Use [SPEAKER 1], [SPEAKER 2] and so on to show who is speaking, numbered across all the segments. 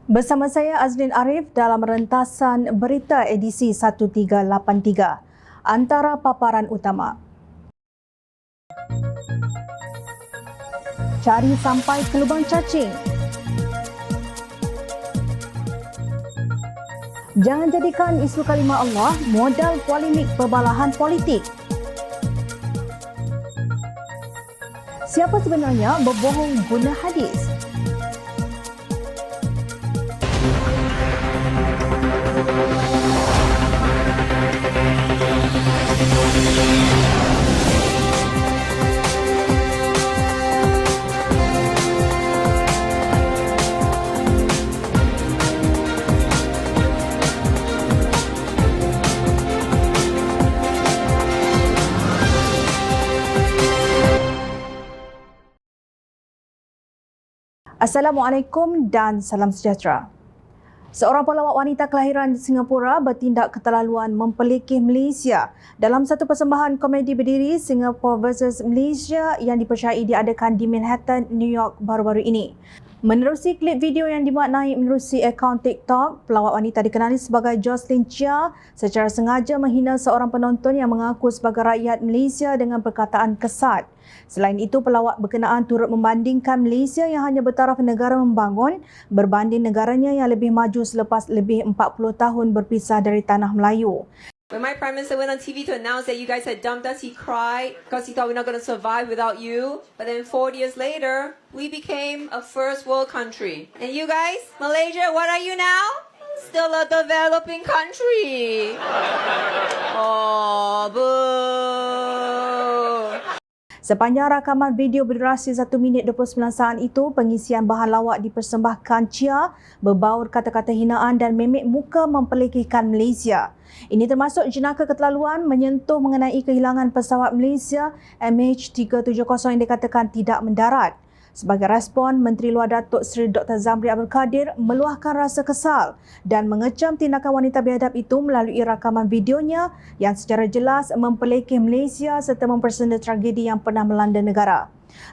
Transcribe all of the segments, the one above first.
[SPEAKER 1] Bersama saya Azlin Arif dalam rentasan berita edisi 1383. Antara paparan utama. Cari sampai ke lubang cacing. Jangan jadikan isu kalimah Allah modal polemik perbalahan politik. Siapa sebenarnya berbohong guna hadis? Assalamualaikum dan salam sejahtera. Seorang pelawak wanita kelahiran di Singapura bertindak keterlaluan mempelikih Malaysia dalam satu persembahan komedi berdiri Singapore vs Malaysia yang dipercayai diadakan di Manhattan, New York baru-baru ini. Menerusi klip video yang dimuat naik menerusi akaun TikTok, pelawak wanita dikenali sebagai Jocelyn Chia secara sengaja menghina seorang penonton yang mengaku sebagai rakyat Malaysia dengan perkataan kesat. Selain itu, pelawak berkenaan turut membandingkan Malaysia yang hanya bertaraf negara membangun berbanding negaranya yang lebih maju selepas lebih 40 tahun berpisah dari tanah Melayu.
[SPEAKER 2] When my Prime Minister went on TV to announce that you guys had dumped us, he cried because he thought we're not going to survive without you. But then 4 years later, we became a first world country. And you guys, Malaysia, what are you now? Still a developing country. Oh, boo.
[SPEAKER 1] Sepanjang rakaman video berdurasi 1 minit 29 saat itu, pengisian bahan lawak dipersembahkan Chia berbaur kata-kata hinaan dan memik muka mempelikihkan Malaysia. Ini termasuk jenaka keterlaluan menyentuh mengenai kehilangan pesawat Malaysia MH370 yang dikatakan tidak mendarat. Sebagai respon, Menteri Luar Datuk Seri Dr. Zamri Abdul Kadir meluahkan rasa kesal dan mengecam tindakan wanita biadab itu melalui rakaman videonya yang secara jelas mempelikih Malaysia serta mempersenda tragedi yang pernah melanda negara.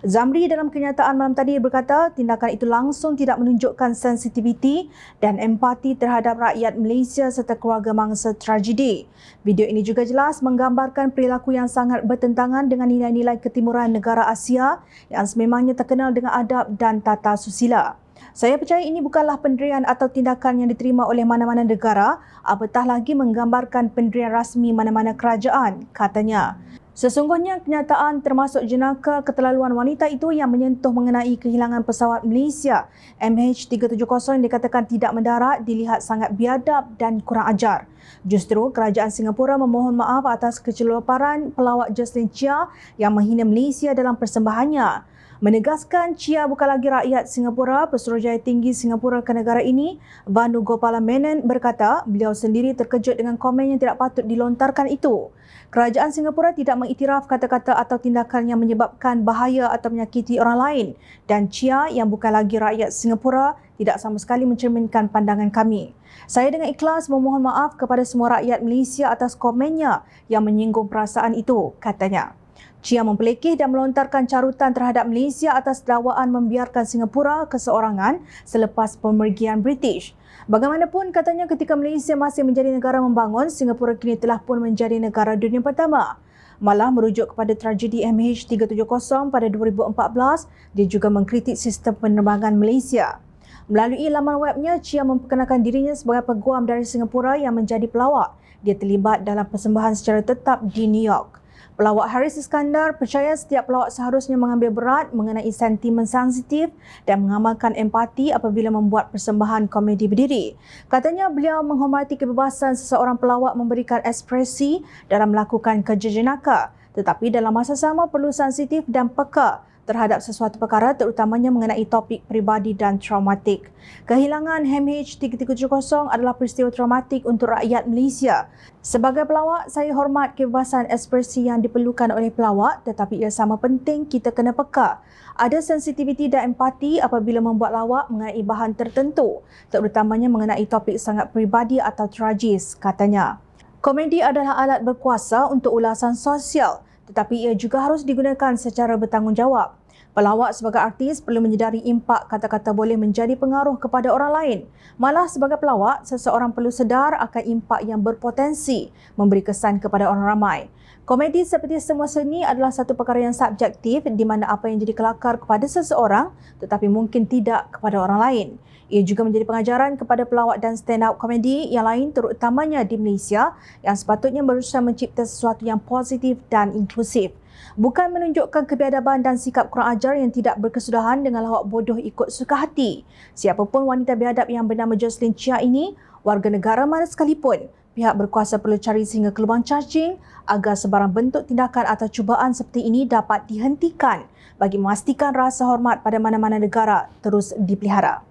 [SPEAKER 1] Zamri dalam kenyataan malam tadi berkata tindakan itu langsung tidak menunjukkan sensitiviti dan empati terhadap rakyat Malaysia serta keluarga mangsa tragedi. Video ini juga jelas menggambarkan perilaku yang sangat bertentangan dengan nilai-nilai ketimuran negara Asia yang sememangnya terkenal dengan adab dan tata susila. Saya percaya ini bukanlah pendirian atau tindakan yang diterima oleh mana-mana negara, apatah lagi menggambarkan pendirian rasmi mana-mana kerajaan, katanya. Sesungguhnya kenyataan termasuk jenaka keterlaluan wanita itu yang menyentuh mengenai kehilangan pesawat Malaysia MH370 yang dikatakan tidak mendarat dilihat sangat biadab dan kurang ajar. Justru kerajaan Singapura memohon maaf atas keceluparan pelawak Jocelyn Chia yang menghina Malaysia dalam persembahannya. Menegaskan Chia bukan lagi rakyat Singapura, Pesuruhjaya Tinggi Singapura ke negara ini, Vanu Gopala Menon berkata beliau sendiri terkejut dengan komen yang tidak patut dilontarkan itu. Kerajaan Singapura tidak mengiktiraf kata-kata atau tindakan yang menyebabkan bahaya atau menyakiti orang lain dan Chia yang bukan lagi rakyat Singapura tidak sama sekali mencerminkan pandangan kami. Saya dengan ikhlas memohon maaf kepada semua rakyat Malaysia atas komennya yang menyinggung perasaan itu, katanya. Chia mempelikih dan melontarkan carutan terhadap Malaysia atas dakwaan membiarkan Singapura keseorangan selepas pemergian British. Bagaimanapun, katanya ketika Malaysia masih menjadi negara membangun, Singapura kini telah pun menjadi negara dunia pertama. Malah merujuk kepada tragedi MH370 pada 2014, dia juga mengkritik sistem penerbangan Malaysia. Melalui laman webnya, Chia memperkenalkan dirinya sebagai peguam dari Singapura yang menjadi pelawak. Dia terlibat dalam persembahan secara tetap di New York. Pelawak Haris Iskandar percaya setiap pelawak seharusnya mengambil berat mengenai sentimen sensitif dan mengamalkan empati apabila membuat persembahan komedi berdiri. Katanya beliau menghormati kebebasan seseorang pelawak memberikan ekspresi dalam melakukan kerja jenaka, tetapi dalam masa sama perlu sensitif dan peka terhadap sesuatu perkara terutamanya mengenai topik peribadi dan traumatik. Kehilangan MH370 adalah peristiwa traumatik untuk rakyat Malaysia. Sebagai pelawak, saya hormat kebebasan ekspresi yang diperlukan oleh pelawak, tetapi ia sama penting kita kena peka. Ada sensitiviti dan empati apabila membuat lawak mengenai bahan tertentu, terutamanya mengenai topik sangat peribadi atau tragis, katanya. Komedi adalah alat berkuasa untuk ulasan sosial, tetapi ia juga harus digunakan secara bertanggungjawab. Pelawak sebagai artis perlu menyedari impak kata-kata boleh menjadi pengaruh kepada orang lain. Malah sebagai pelawak, seseorang perlu sedar akan impak yang berpotensi memberi kesan kepada orang ramai. Komedi seperti semua seni adalah satu perkara yang subjektif di mana apa yang jadi kelakar kepada seseorang tetapi mungkin tidak kepada orang lain. Ia juga menjadi pengajaran kepada pelawak dan stand-up komedi yang lain terutamanya di Malaysia yang sepatutnya berusaha mencipta sesuatu yang positif dan inklusif. Bukan menunjukkan kebiadaban dan sikap kurang ajar yang tidak berkesudahan dengan lawak bodoh ikut suka hati. Siapapun wanita biadab yang bernama Jocelyn Chia ini, warga negara mana sekalipun, pihak berkuasa perlu cari sehingga ke lubang cacing agar sebarang bentuk tindakan atau cubaan seperti ini dapat dihentikan bagi memastikan rasa hormat pada mana-mana negara terus dipelihara.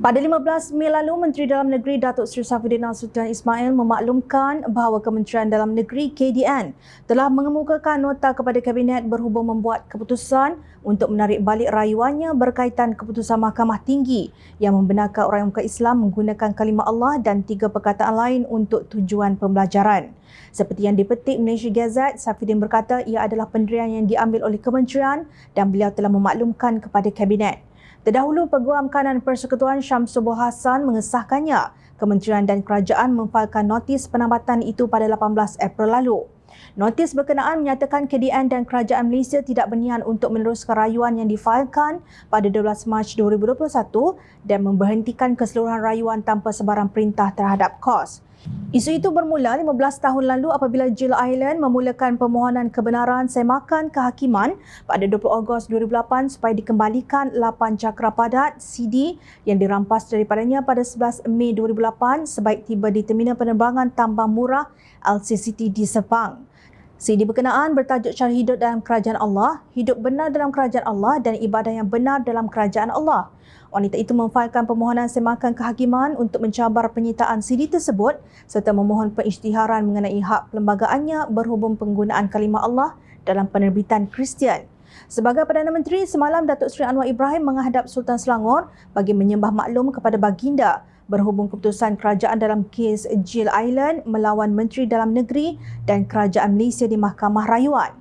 [SPEAKER 1] Pada 15 Mei lalu, Menteri Dalam Negeri Datuk Seri Saifuddin Nasution Ismail memaklumkan bahawa Kementerian Dalam Negeri KDN telah mengemukakan nota kepada Kabinet berhubung membuat keputusan untuk menarik balik rayuannya berkaitan keputusan Mahkamah Tinggi yang membenarkan orang muka Islam menggunakan kalimah Allah dan 3 perkataan lain untuk tujuan pembelajaran. Seperti yang dipetik Malaysia Gazette, Saifuddin berkata ia adalah pendirian yang diambil oleh Kementerian dan beliau telah memaklumkan kepada Kabinet. Terdahulu, Peguam Kanan Persekutuan Syamsul Hasan mengesahkannya. Kementerian dan Kerajaan memfailkan notis penambatan itu pada 18 April lalu. Notis berkenaan menyatakan KDN dan Kerajaan Malaysia tidak berniat untuk meneruskan rayuan yang difailkan pada 12 Mac 2021 dan memberhentikan keseluruhan rayuan tanpa sebarang perintah terhadap kos. Isu itu bermula 15 tahun lalu apabila Jill Island memulakan permohonan kebenaran semakan kehakiman pada 20 Ogos 2008 supaya dikembalikan 8 cakra padat CD yang dirampas daripadanya pada 11 Mei 2008 sebaik tiba di terminal penerbangan tambang murah LCCT di Sepang. CD berkenaan bertajuk Cara Hidup dalam Kerajaan Allah, Hidup Benar dalam Kerajaan Allah dan Ibadah yang Benar dalam Kerajaan Allah. Wanita itu memfailkan permohonan semakan kehakiman untuk mencabar penyitaan CD tersebut serta memohon pengisytiharan mengenai hak perlembagaannya berhubung penggunaan kalimah Allah dalam penerbitan Kristian. Sebagai Perdana Menteri, semalam Datuk Seri Anwar Ibrahim menghadap Sultan Selangor bagi menyembah maklum kepada baginda berhubung keputusan kerajaan dalam kes Jill Island melawan Menteri Dalam Negeri dan Kerajaan Malaysia di Mahkamah Rayuan.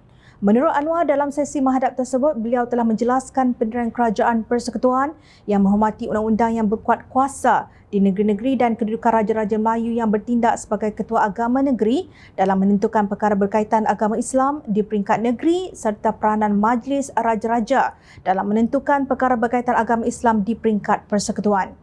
[SPEAKER 1] Menurut Anwar, dalam sesi menghadap tersebut, beliau telah menjelaskan pendirian Kerajaan Persekutuan yang menghormati undang-undang yang berkuat kuasa di negeri-negeri dan kedudukan Raja-Raja Melayu yang bertindak sebagai Ketua Agama Negeri dalam menentukan perkara berkaitan agama Islam di peringkat negeri serta peranan Majlis Raja-Raja dalam menentukan perkara berkaitan agama Islam di peringkat persekutuan.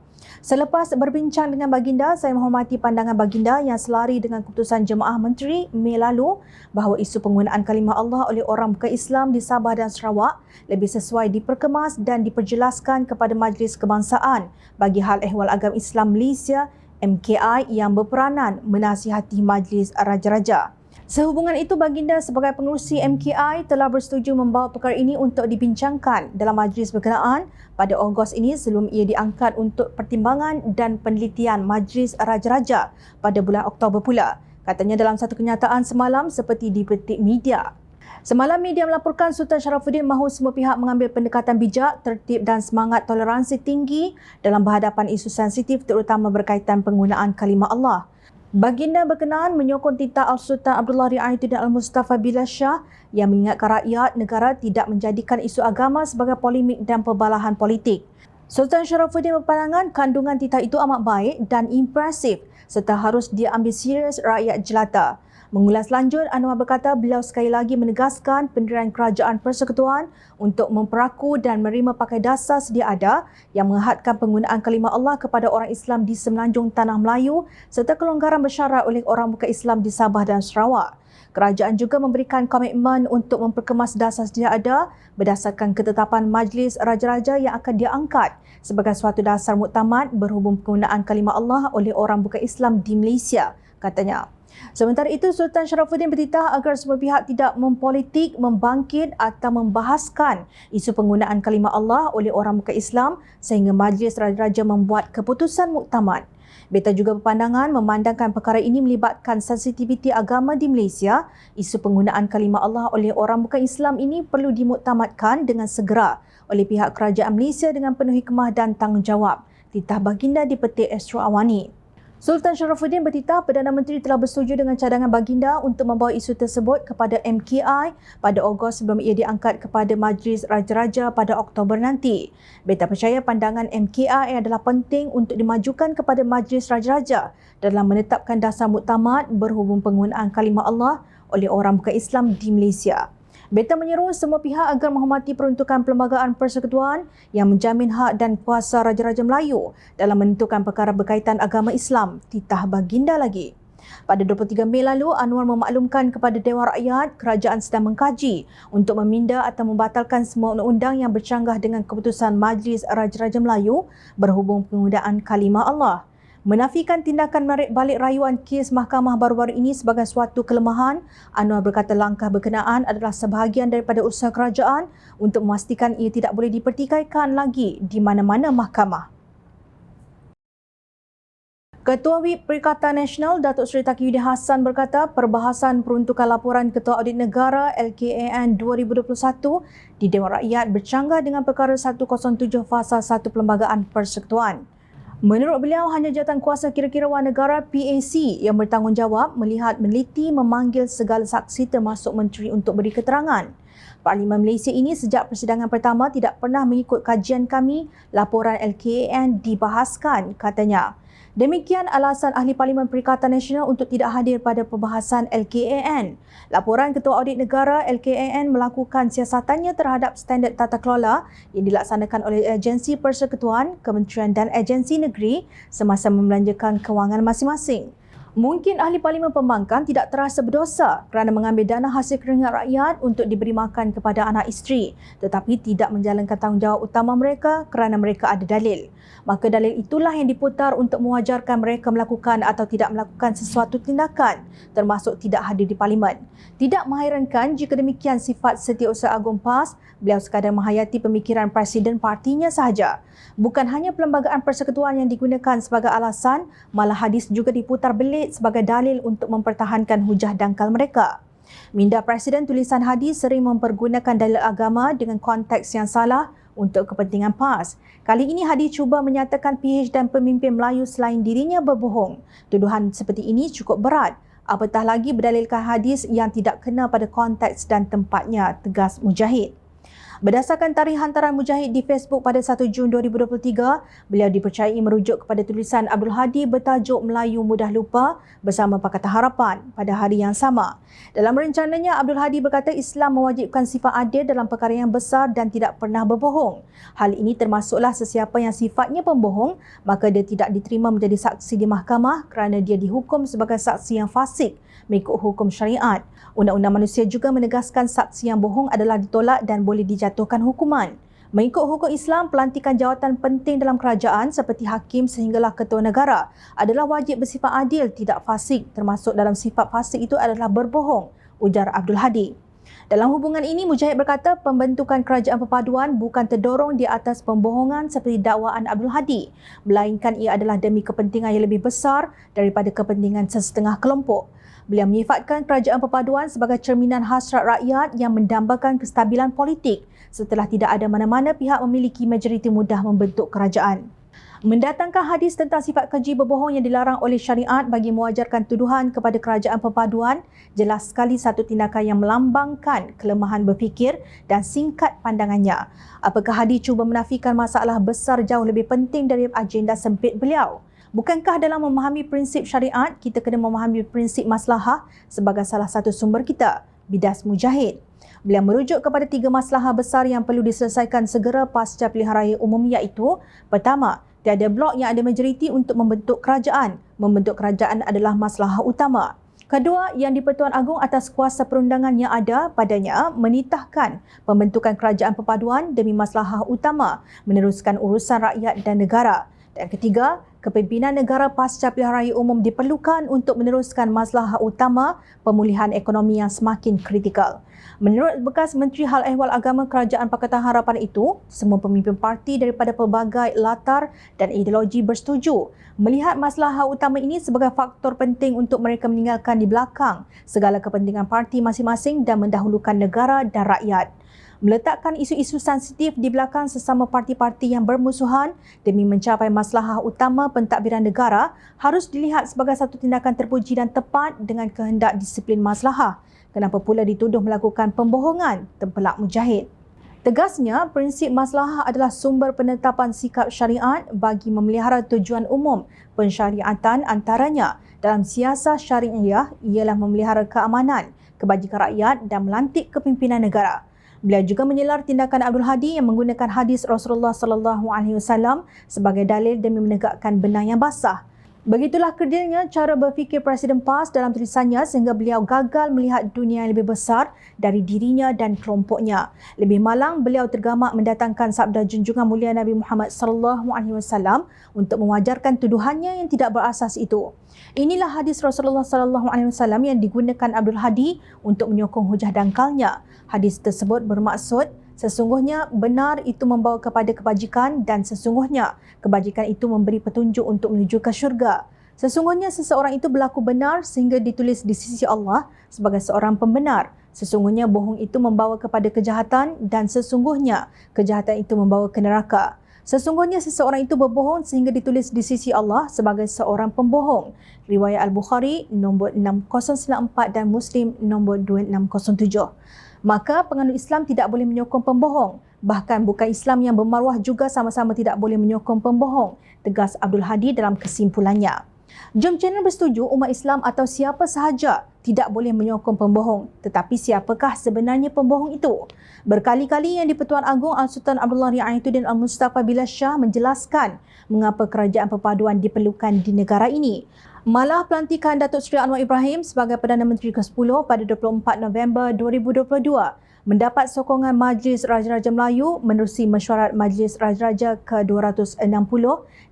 [SPEAKER 1] Selepas berbincang dengan baginda, saya menghormati pandangan baginda yang selari dengan keputusan Jemaah Menteri Mei lalu bahawa isu penggunaan kalimah Allah oleh orang bukan Islam di Sabah dan Sarawak lebih sesuai diperkemas dan diperjelaskan kepada Majlis Kebangsaan bagi Hal Ehwal Agama Islam Malaysia MKI yang berperanan menasihati Majlis Raja-Raja. Sehubungan itu, baginda sebagai pengerusi MKI telah bersetuju membawa perkara ini untuk dibincangkan dalam majlis berkenaan pada Ogos ini sebelum ia diangkat untuk pertimbangan dan penelitian Majlis Raja-Raja pada bulan Oktober pula. Katanya dalam satu kenyataan semalam seperti dipetik media. Semalam media melaporkan Sultan Sharafuddin mahu semua pihak mengambil pendekatan bijak, tertib dan semangat toleransi tinggi dalam berhadapan isu sensitif terutama berkaitan penggunaan kalimah Allah. Baginda berkenaan menyokong titah Al-Sultan Abdullah Riayatuddin Al-Mustafa Billah Shah yang mengingatkan rakyat negara tidak menjadikan isu agama sebagai polemik dan perbalahan politik. Sultan Sharafuddin berpandangan kandungan titah itu amat baik dan impresif serta harus diambil serius rakyat jelata. Mengulas lanjut, Anwar berkata beliau sekali lagi menegaskan pendirian Kerajaan Persekutuan untuk memperaku dan menerima pakai dasar sedia ada yang menghadkan penggunaan kalimah Allah kepada orang Islam di semenanjung Tanah Melayu serta kelonggaran bersyarat oleh orang bukan Islam di Sabah dan Sarawak. Kerajaan juga memberikan komitmen untuk memperkemas dasar sedia ada berdasarkan ketetapan Majlis Raja-Raja yang akan diangkat sebagai suatu dasar muktamad berhubung penggunaan kalimah Allah oleh orang bukan Islam di Malaysia, katanya. Sementara itu, Sultan Sharafuddin bertitah agar semua pihak tidak mempolitik, membangkit atau membahaskan isu penggunaan kalimah Allah oleh orang bukan Islam sehingga Majlis Raja-Raja membuat keputusan muktamad. Beta juga berpandangan memandangkan perkara ini melibatkan sensitiviti agama di Malaysia, isu penggunaan kalimah Allah oleh orang bukan Islam ini perlu dimuktamadkan dengan segera oleh pihak Kerajaan Malaysia dengan penuh hikmah dan tanggungjawab. Titah baginda dipetik Astro Awani. Sultan Sharafuddin bertitah Perdana Menteri telah bersetuju dengan cadangan baginda untuk membawa isu tersebut kepada MKI pada Ogos sebelum ia diangkat kepada Majlis Raja-Raja pada Oktober nanti. Beta percaya pandangan MKI adalah penting untuk dimajukan kepada Majlis Raja-Raja dalam menetapkan dasar muktamad berhubung penggunaan kalimah Allah oleh orang bukan Islam di Malaysia. Beta menyeru semua pihak agar menghormati peruntukan Perlembagaan Persekutuan yang menjamin hak dan kuasa Raja-Raja Melayu dalam menentukan perkara berkaitan agama Islam, titah baginda lagi. Pada 23 Mei lalu, Anwar memaklumkan kepada Dewan Rakyat kerajaan sedang mengkaji untuk meminda atau membatalkan semua undang-undang yang bercanggah dengan keputusan Majlis Raja-Raja Melayu berhubung penggunaan kalimah Allah. Menafikan tindakan menarik balik rayuan kes mahkamah baru-baru ini sebagai suatu kelemahan, Anwar berkata langkah berkenaan adalah sebahagian daripada usaha kerajaan untuk memastikan ia tidak boleh dipertikaikan lagi di mana-mana mahkamah. Ketua Whip Perikatan Nasional Datuk Seri Taqiyuddin Hassan berkata perbahasan peruntukan laporan Ketua Audit Negara LKAN 2021 di Dewan Rakyat bercanggah dengan perkara 107 Fasa 1 Perlembagaan Persekutuan. Menurut beliau, hanya Jawatan Kuasa Kira-Kirauan Negara PAC yang bertanggungjawab melihat, meneliti, memanggil segala saksi termasuk menteri untuk beri keterangan. Parlimen Malaysia ini sejak persidangan pertama tidak pernah mengikut kajian kami, laporan LKAN dibahaskan, katanya. Demikian alasan Ahli Parlimen Perikatan Nasional untuk tidak hadir pada perbahasan LKAN. Laporan Ketua Audit Negara LKAN melakukan siasatannya terhadap standard tata kelola yang dilaksanakan oleh agensi persekutuan, kementerian dan agensi negeri semasa membelanjakan kewangan masing-masing. Mungkin Ahli Parlimen Pembangkang tidak terasa berdosa kerana mengambil dana hasil keringat rakyat untuk diberi makan kepada anak isteri tetapi tidak menjalankan tanggungjawab utama mereka kerana mereka ada dalil. Maka dalil itulah yang diputar untuk mewajarkan mereka melakukan atau tidak melakukan sesuatu tindakan termasuk tidak hadir di Parlimen. Tidak menghairankan jika demikian sifat Setiausaha Agung PAS, beliau sekadar menghayati pemikiran Presiden partinya sahaja. Bukan hanya Perlembagaan Persekutuan yang digunakan sebagai alasan, malah hadis juga diputar belit sebagai dalil untuk mempertahankan hujah dangkal mereka. Minda Presiden tulisan hadis sering mempergunakan dalil agama dengan konteks yang salah untuk kepentingan PAS. Kali ini hadis cuba menyatakan PH dan pemimpin Melayu selain dirinya berbohong. Tuduhan seperti ini cukup berat. Apatah lagi berdalilkan hadis yang tidak kena pada konteks dan tempatnya, tegas Mujahid. Berdasarkan tarikh hantaran Mujahid di Facebook pada 1 Jun 2023, beliau dipercayai merujuk kepada tulisan Abdul Hadi bertajuk Melayu Mudah Lupa bersama Pakatan Harapan pada hari yang sama. Dalam rencananya, Abdul Hadi berkata Islam mewajibkan sifat adil dalam perkara yang besar dan tidak pernah berbohong. Hal ini termasuklah sesiapa yang sifatnya pembohong, maka dia tidak diterima menjadi saksi di mahkamah kerana dia dihukum sebagai saksi yang fasik mengikut hukum syariat. Undang-Undang Manusia juga menegaskan saksi yang bohong adalah ditolak dan boleh dijatuhkan hukuman. Mengikut hukum Islam, pelantikan jawatan penting dalam kerajaan seperti hakim sehinggalah ketua negara adalah wajib bersifat adil, tidak fasik, termasuk dalam sifat fasik itu adalah berbohong, ujar Abdul Hadi. Dalam hubungan ini, Mujahid berkata pembentukan kerajaan perpaduan bukan terdorong di atas pembohongan seperti dakwaan Abdul Hadi, melainkan ia adalah demi kepentingan yang lebih besar daripada kepentingan sesetengah kelompok. Beliau menyifatkan kerajaan perpaduan sebagai cerminan hasrat rakyat yang mendambakan kestabilan politik setelah tidak ada mana-mana pihak memiliki majoriti mudah membentuk kerajaan. Mendatangkan hadis tentang sifat keji berbohong yang dilarang oleh syariat bagi mewajarkan tuduhan kepada kerajaan perpaduan jelas sekali satu tindakan yang melambangkan kelemahan berfikir dan singkat pandangannya. Apakah Hadi cuba menafikan masalah besar jauh lebih penting dari agenda sempit beliau? Bukankah dalam memahami prinsip syariat, kita kena memahami prinsip maslahah sebagai salah satu sumber kita? Bidas Mujahid. Beliau merujuk kepada 3 maslahah besar yang perlu diselesaikan segera pasca pilihan raya umum iaitu: pertama, tiada blok yang ada majoriti untuk membentuk kerajaan. Membentuk kerajaan adalah maslahah utama. Kedua, yang di-Pertuan Agong atas kuasa perundangan yang ada padanya menitahkan pembentukan kerajaan perpaduan demi maslahah utama meneruskan urusan rakyat dan negara. Dan ketiga, kepimpinan negara pasca pilihan raya umum diperlukan untuk meneruskan maslahah utama pemulihan ekonomi yang semakin kritikal. Menurut bekas Menteri Hal Ehwal Agama Kerajaan Pakatan Harapan itu, semua pemimpin parti daripada pelbagai latar dan ideologi bersetuju melihat maslahah utama ini sebagai faktor penting untuk mereka meninggalkan di belakang segala kepentingan parti masing-masing dan mendahulukan negara dan rakyat. Meletakkan isu-isu sensitif di belakang sesama parti-parti yang bermusuhan demi mencapai maslahah utama pentadbiran negara harus dilihat sebagai satu tindakan terpuji dan tepat dengan kehendak disiplin maslahah. Kenapa pula dituduh melakukan pembohongan? Tempelak Mujahid. Tegasnya, prinsip maslahah adalah sumber penetapan sikap syariat bagi memelihara tujuan umum. Pensyariatan antaranya dalam siasat syariah ialah memelihara keamanan, kebajikan rakyat dan melantik kepimpinan negara. Beliau juga menyelar tindakan Abdul Hadi yang menggunakan hadis Rasulullah sallallahu alaihi wasallam sebagai dalil demi menegakkan benang yang basah. Begitulah kerdilnya cara berfikir Presiden PAS dalam tulisannya sehingga beliau gagal melihat dunia yang lebih besar dari dirinya dan kelompoknya. Lebih malang, beliau tergamak mendatangkan sabda junjungan mulia Nabi Muhammad sallallahu alaihi wasallam untuk mewajarkan tuduhannya yang tidak berasas itu. Inilah hadis Rasulullah sallallahu alaihi wasallam yang digunakan Abdul Hadi untuk menyokong hujah dangkalnya. Hadis tersebut bermaksud sesungguhnya benar itu membawa kepada kebajikan dan sesungguhnya kebajikan itu memberi petunjuk untuk menuju ke syurga. Sesungguhnya seseorang itu berlaku benar sehingga ditulis di sisi Allah sebagai seorang pembenar. Sesungguhnya bohong itu membawa kepada kejahatan dan sesungguhnya kejahatan itu membawa ke neraka. Sesungguhnya seseorang itu berbohong sehingga ditulis di sisi Allah sebagai seorang pembohong. Riwayat Al-Bukhari nombor 6094 dan Muslim nombor 2607. Maka penganut Islam tidak boleh menyokong pembohong. Bahkan bukan Islam yang bermaruah juga sama-sama tidak boleh menyokong pembohong, tegas Abdul Hadi dalam kesimpulannya. Jom Channel bersetuju umat Islam atau siapa sahaja tidak boleh menyokong pembohong. Tetapi siapakah sebenarnya pembohong itu? Berkali-kali yang di-Pertuan Agong Al-Sultan Abdullah Riayatuddin Al-Mustafa Billah Shah menjelaskan mengapa kerajaan perpaduan diperlukan di negara ini. Malah pelantikan Datuk Seri Anwar Ibrahim sebagai Perdana Menteri ke-10 pada 24 November 2022 mendapat sokongan Majlis Raja-Raja Melayu menerusi mesyuarat Majlis Raja-Raja ke-260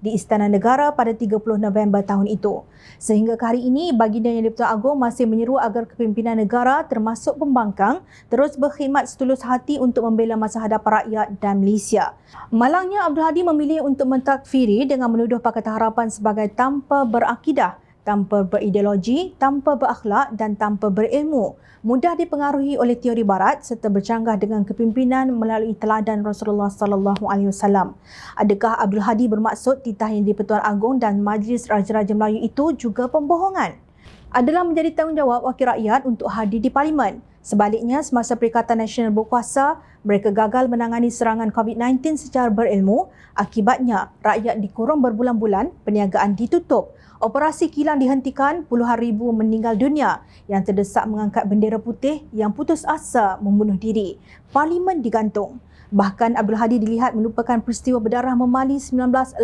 [SPEAKER 1] di Istana Negara pada 30 November tahun itu. Sehingga ke hari ini, baginda Yang di-Pertuan Agong masih menyeru agar kepimpinan negara termasuk pembangkang terus berkhidmat setulus hati untuk membela masa hadapan rakyat dan Malaysia. Malangnya Abdul Hadi memilih untuk mentakfiri dengan menuduh Pakatan Harapan sebagai tanpa berakidah, tanpa berideologi, tanpa berakhlak dan tanpa berilmu, mudah dipengaruhi oleh teori barat serta bercanggah dengan kepimpinan melalui teladan Rasulullah sallallahu alaihi wasallam. Adakah Abdul Hadi bermaksud titah Yang di-Pertuan Agong dan Majlis Raja-Raja Melayu itu juga pembohongan? Adalah menjadi tanggungjawab wakil rakyat untuk hadir di Parlimen. Sebaliknya, semasa Perikatan Nasional berkuasa, mereka gagal menangani serangan COVID-19 secara berilmu. Akibatnya, rakyat dikurung berbulan-bulan, perniagaan ditutup, operasi kilang dihentikan, puluhan ribu meninggal dunia yang terdesak mengangkat bendera putih yang putus asa membunuh diri. Parlimen digantung. Bahkan Abdul Hadi dilihat melupakan peristiwa berdarah memali 1985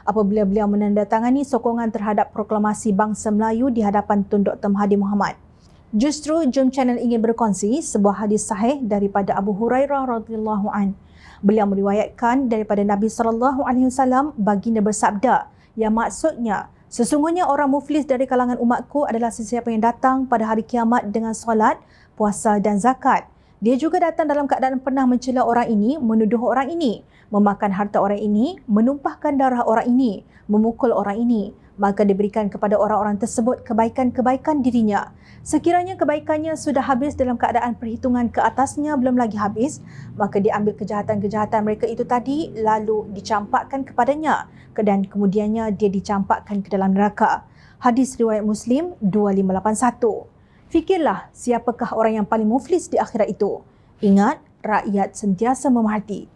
[SPEAKER 1] apabila beliau menandatangani sokongan terhadap proklamasi bangsa Melayu di hadapan Tun Dr. Mahathir Mohamad. Justru Jom Channel ingin berkongsi sebuah hadis sahih daripada Abu Hurairah radhiyallahu an. Beliau meriwayatkan daripada Nabi sallallahu alaihi wasallam baginda bersabda yang maksudnya sesungguhnya orang muflis dari kalangan umatku adalah sesiapa yang datang pada hari kiamat dengan solat, puasa dan zakat. Dia juga datang dalam keadaan pernah mencela orang ini, menuduh orang ini, memakan harta orang ini, menumpahkan darah orang ini, memukul orang ini. Maka diberikan kepada orang-orang tersebut kebaikan-kebaikan dirinya. Sekiranya kebaikannya sudah habis dalam keadaan perhitungan ke atasnya belum lagi habis, maka diambil kejahatan-kejahatan mereka itu tadi lalu dicampakkan kepadanya dan kemudiannya dia dicampakkan ke dalam neraka. Hadis riwayat Muslim 2581. Fikirlah siapakah orang yang paling muflis di akhirat itu. Ingat, rakyat sentiasa memerhati.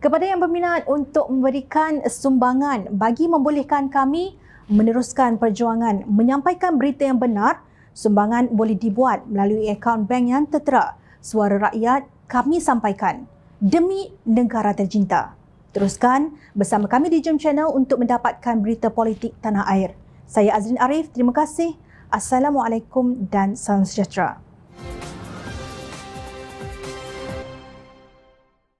[SPEAKER 1] Kepada yang berminat untuk memberikan sumbangan bagi membolehkan kami meneruskan perjuangan menyampaikan berita yang benar, sumbangan boleh dibuat melalui akaun bank yang tertera. Suara rakyat kami sampaikan demi negara tercinta. Teruskan bersama kami di Jom Channel untuk mendapatkan berita politik tanah air. Saya Azrin Arif, terima kasih. Assalamualaikum dan salam sejahtera.